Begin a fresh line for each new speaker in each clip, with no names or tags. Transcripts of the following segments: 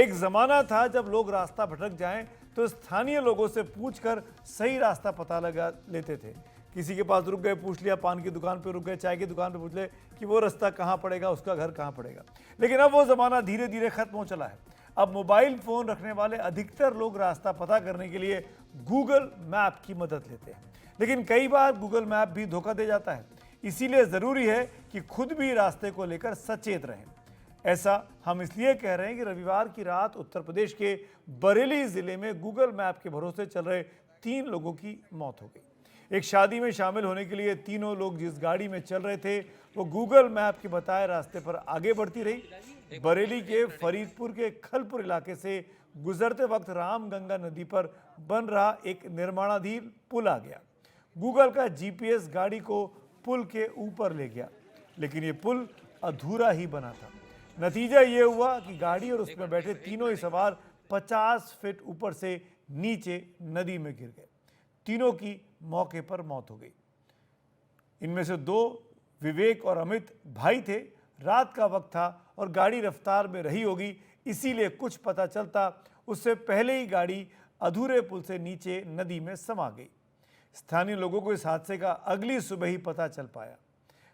एक ज़माना था जब लोग रास्ता भटक जाएं तो स्थानीय लोगों से पूछकर सही रास्ता पता लगा लेते थे। किसी के पास रुक गए, पूछ लिया, पान की दुकान पे रुक गए, चाय की दुकान पे पूछ ले कि वो रास्ता कहाँ पड़ेगा, उसका घर कहाँ पड़ेगा। लेकिन अब वो ज़माना धीरे धीरे खत्म हो चला है। अब मोबाइल फ़ोन रखने वाले अधिकतर लोग रास्ता पता करने के लिए गूगल मैप की मदद लेते हैं, लेकिन कई बार गूगल मैप भी धोखा दे जाता है। इसीलिए ज़रूरी है कि खुद भी रास्ते को लेकर सचेत रहें। ऐसा हम इसलिए कह रहे हैं कि रविवार की रात उत्तर प्रदेश के बरेली जिले में गूगल मैप के भरोसे चल रहे 3 लोगों की मौत हो गई। एक शादी में शामिल होने के लिए तीनों लोग जिस गाड़ी में चल रहे थे वो गूगल मैप के बताए रास्ते पर आगे बढ़ती रही। बरेली के फरीदपुर के खलपुर इलाके से गुजरते वक्त रामगंगा नदी पर बन रहा एक निर्माणाधीन पुल आ गया। गूगल का जीपीएस गाड़ी को पुल के ऊपर ले गया, लेकिन ये पुल अधूरा ही बना था। नतीजा ये हुआ कि गाड़ी और उसमें बैठे तीनों ही सवार 50 फीट ऊपर से नीचे नदी में गिर गए। तीनों की मौके पर मौत हो गई। इनमें से 2 विवेक और अमित भाई थे। रात का वक्त था और गाड़ी रफ्तार में रही होगी, इसीलिए कुछ पता चलता उससे पहले ही गाड़ी अधूरे पुल से नीचे नदी में समा गई। स्थानीय लोगों को इस हादसे का अगली सुबह ही पता चल पाया।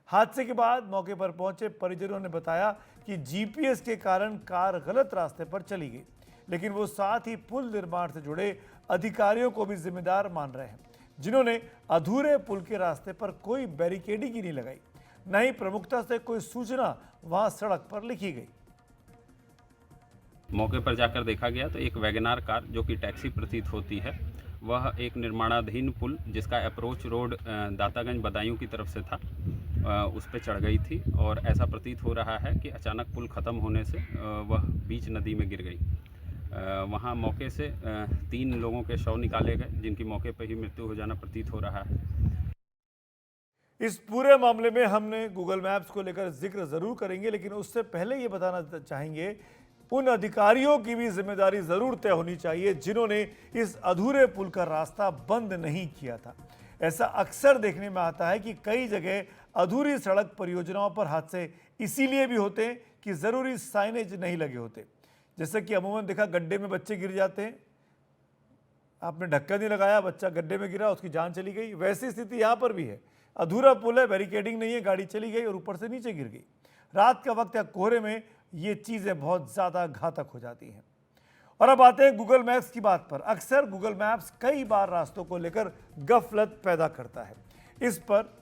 हादसे के बाद मौके पर पहुंचे परिजनों ने बताया कि जीपीएस के कारण कार गलत रास्ते पर चली गई, लेकिन वो साथ ही पुल निर्माण से जुड़े अधिकारियों को भी जिम्मेदार मान रहे हैं, जिन्होंने अधूरे पुल के रास्ते पर कोई बैरिकेडिंग ही नहीं लगाई, न ही प्रमुखता से कोई सूचना वहां सड़क पर लिखी गई।
मौके पर जाकर देखा गया तो एक वैगनार कार जो कि टैक्सी प्रतीत होती है, वह एक निर्माणाधीन पुल जिसका अप्रोच रोड दातागंज बदायूं की तरफ से था, उस पर चढ़ गई थी और ऐसा प्रतीत हो रहा है कि अचानक पुल ख़त्म होने से वह बीच नदी में गिर गई। वहां मौके से 3 लोगों के शव निकाले गए, जिनकी मौके पर ही मृत्यु हो जाना प्रतीत हो रहा है।
इस पूरे मामले में हमने गूगल मैप्स को लेकर जिक्र जरूर करेंगे, लेकिन उससे पहले ये बताना चाहेंगे उन अधिकारियों की भी जिम्मेदारी जरूर तय होनी चाहिए जिन्होंने इस अधूरे पुल का रास्ता बंद नहीं किया था। ऐसा अक्सर देखने में आता है कि कई जगह अधूरी सड़क परियोजनाओं पर हादसे इसीलिए भी होते हैं कि जरूरी साइनेज नहीं लगे होते। जैसे कि अमूमन देखा, गड्ढे में बच्चे गिर जाते हैं, आपने ढक्कन नहीं लगाया, बच्चा गड्ढे में गिरा, उसकी जान चली गई। वैसी स्थिति यहाँ पर भी है। अधूरा पुल है, बैरिकेडिंग नहीं है, गाड़ी चली गई और ऊपर से नीचे गिर गई। रात का वक्त या कोहरे में ये चीज़ें बहुत ज़्यादा घातक हो जाती हैं। और अब आते हैं गूगल मैप्स की बात पर। अक्सर गूगल मैप्स कई बार रास्तों को लेकर गफलत पैदा करता है। इस पर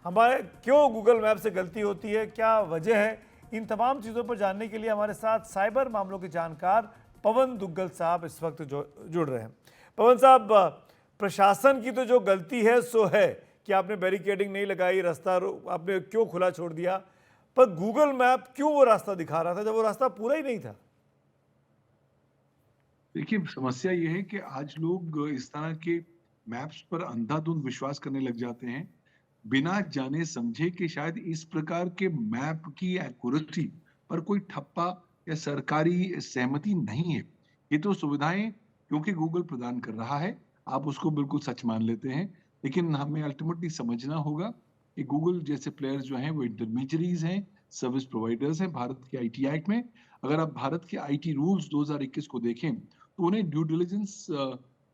हमारे क्यों गूगल मैप से गलती होती है, क्या वजह है, इन तमाम चीज़ों पर जानने के लिए हमारे साथ साइबर मामलों के जानकार पवन दुग्गल साहब इस वक्त जुड़ रहे हैं। पवन साहब, प्रशासन की तो जो गलती है सो है कि आपने बैरिकेडिंग नहीं लगाई, रास्ता आपने क्यों खुला छोड़ दिया, पर गूगल मैप क्यों वो रास्ता दिखा रहा था जब वो रास्ता पूरा ही नहीं था?
देखिए, समस्या ये है कि आज लोग इस तरह के मैप्स पर अंधाधुंध विश्वास करने लग जाते हैं, बिना जाने समझे कि शायद इस प्रकार के मैप की एक्यूरेसी पर कोई ठप्पा या सरकारी सहमति नहीं है। ये तो सुविधाएं क्योंकि गूगल प्रदान कर रहा है, आप उसको बिल्कुल सच मान लेते हैं। लेकिन हमें अल्टीमेटली समझना होगा कि गूगल जैसे प्लेयर्स जो हैं वो इंटरमीडियरीज हैं, सर्विस प्रोवाइडर्स हैं भारत के आईटी एक्ट में। अगर आप भारत के आईटी रूल्स 2021 को देखें तो उन्हें ड्यू डिलिजेंस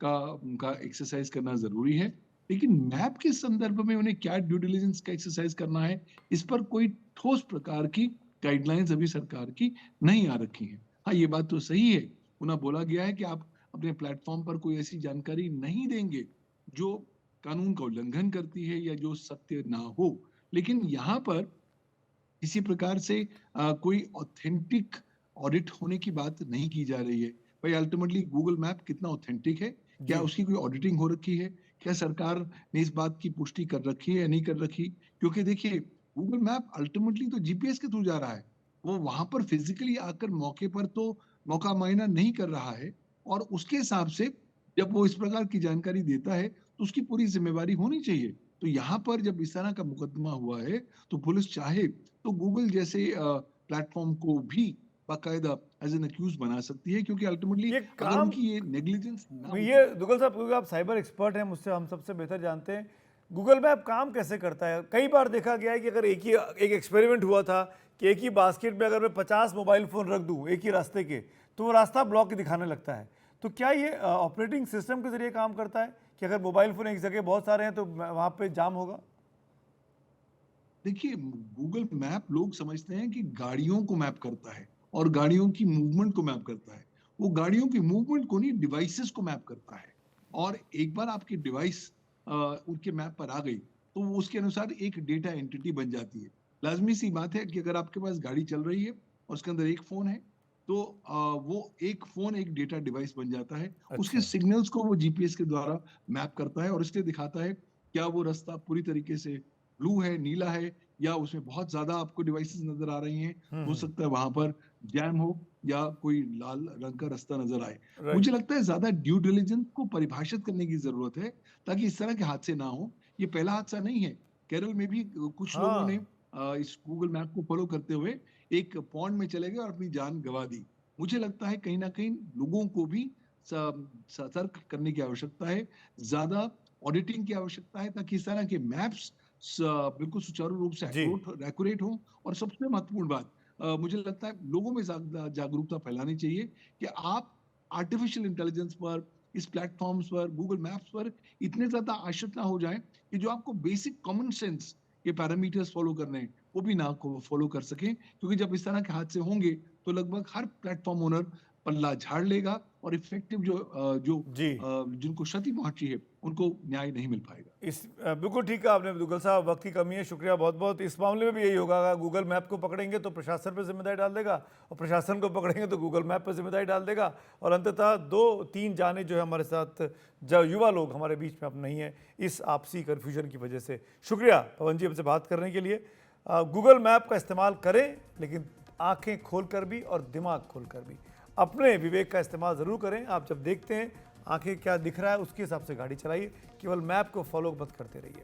का एक्सरसाइज करना जरूरी है, लेकिन मैप के संदर्भ में उन्हें क्या ड्यू डिलिजेंस का एक्सरसाइज करना है, इस पर कोई ठोस प्रकार की गाइडलाइंस अभी सरकार की नहीं आ रखी है। हाँ, ये बात तो सही है, उन्हें बोला गया है कि आप अपने प्लेटफॉर्म पर कोई ऐसी जानकारी नहीं देंगे जो कानून का उल्लंघन करती है या जो सत्य ना हो। लेकिन यहाँ पर किसी प्रकार से कोई ऑथेंटिक ऑडिट होने की बात नहीं की जा रही है। भाई, अल्टीमेटली गूगल मैप कितना ऑथेंटिक है, क्या उसकी कोई ऑडिटिंग हो रखी है, क्या सरकार ने इस बात की पुष्टि कर रखी है या नहीं कर रखी? क्योंकि देखिए, गूगल मैप अल्टीमेटली तो जीपीएस के थ्रू जा रहा है, वो वहां पर फिजिकली आकर मौके पर तो मौका मायना नहीं कर रहा है, और उसके हिसाब से जब वो इस प्रकार की जानकारी देता है तो उसकी पूरी जिम्मेवारी होनी चाहिए। तो यहाँ पर जब इस तरह का मुकदमा हुआ है तो पुलिस चाहे तो गूगल जैसे प्लेटफॉर्म को भी बाकायदा एज एन अक्यूज बना सकती है, क्योंकि अल्टीमेटली
ये
अगर
काम,
उनकी ये नेग्लिजेंस ना हो।
ये दुग्गल साहब, क्योंकि आप साइबर एक्सपर्ट हैं, मुझसे हम सबसे बेहतर जानते हैं गूगल मैप काम कैसे करता है। कई बार देखा गया है कि अगर एक एक्सपेरिमेंट हुआ था कि एक ही बास्केट में अगर मैं 50 मोबाइल फ़ोन रख दूं एक ही रास्ते के, तो वो रास्ता ब्लॉक दिखाने लगता है। तो क्या ये ऑपरेटिंग सिस्टम के ज़रिए काम करता है कि अगर मोबाइल फ़ोन एक जगह बहुत सारे हैं तो वहाँ पे जाम होगा?
देखिए, गूगल मैप लोग समझते हैं कि गाड़ियों को मैप करता है और गाड़ियों की मूवमेंट को मैप करता है। वो गाड़ियों की मूवमेंट को नहीं, डिवाइसेस को मैप करता है। और एक बार आपकी डिवाइस उनके मैप पर आ गई, तो वो उसके अनुसार एक डेटा एंटिटी बन जाती है। लाज़मी सी बात है कि अगर आपके पास गाड़ी चल रही है और उसके अंदर एक फ़ोन है, तो वो एक फ़ोन एक डेटा डिवाइस बन जाता है। उसके
अच्छा।
सिग्नल्स को वो जीपीएस के द्वारा मैप करता है और इसलिए दिखाता है, क्या वो रास्ता पूरी तरीके से ब्लू है, नीला है, या उसमें बहुत ज़्यादा आपको डिवाइसेस नज़र आ रही हैं, हो सकता है वहाँ पर जैम हो या कोई लाल रंग का रास्ता नज़र आए। मुझे
राइट।
लगता है ज़्यादा ड्यू डिलिजेंस को परिभाषित करने की ज़रूरत है, ताकि इस तरह के हादसे ना हों। ये पहला हादसा नहीं है। केरल में भी कुछ लोगों ने
हाँ।
इस गूगल मैप को फ़ॉलो करते हुए एक पॉन्ड में चले गए और अपनी जान गँवा दी। मुझे लगता है कहीं न कहीं लोगों को भी स सतर्क करने की आवश्यकता है, ज़्यादा ऑडिटिंग की आवश्यकता है, ताकि इस तरह के मैप्स स बिल्कुल सुचारू रूप से
जी।
एक्यूरेट हों। और सबसे महत्वपूर्ण बात, मुझे लगता है लोगों में जागरूकता फैलानी चाहिए कि आप आर्टिफिशियल इंटेलिजेंस पर, इस प्लेटफ़ॉर्म्स पर, गूगल मैप्स पर इतने ज़्यादा आश्रित ना हो जाएँ कि जो आपको बेसिक कॉमन सेंस के पैरामीटर्स फ़ॉलो करने हैं, वो भी ना को फ़ॉलो कर सकें। क्योंकि जब इस तरह के हादसे होंगे, तो लगभग हर प्लेटफ़ॉर्म ओनर पल्ला झाड़ लेगा और इफ़ेक्टिव
जी।
जिनको क्षति पहुँची है, उनको न्याय नहीं मिल पाएगा।
बिल्कुल ठीक कहा आपने दुग्गल साहब, वक्त की कमी है, शुक्रिया बहुत-बहुत। इस मामले में भी यही होगा, अगर गूगल मैप को पकड़ेंगे तो प्रशासन पे ज़िम्मेदारी डाल देगा और प्रशासन को पकड़ेंगे तो गूगल मैप पे ज़िम्मेदारी डाल देगा और अंततः 2-3 जानें जो है हमारे साथ, जो युवा लोग हमारे बीच में अब नहीं हैं, इस आपसी कन्फ्यूजन की वजह से। शुक्रिया पवन जी हमसे बात करने के लिए। गूगल मैप का इस्तेमाल करें, लेकिन आँखें खोल कर भी और दिमाग खोल कर भी। अपने विवेक का इस्तेमाल ज़रूर करें। आप जब देखते हैं आंखें क्या दिख रहा है उसके हिसाब से गाड़ी चलाइए, केवल मैप को फॉलो मत करते रहिए।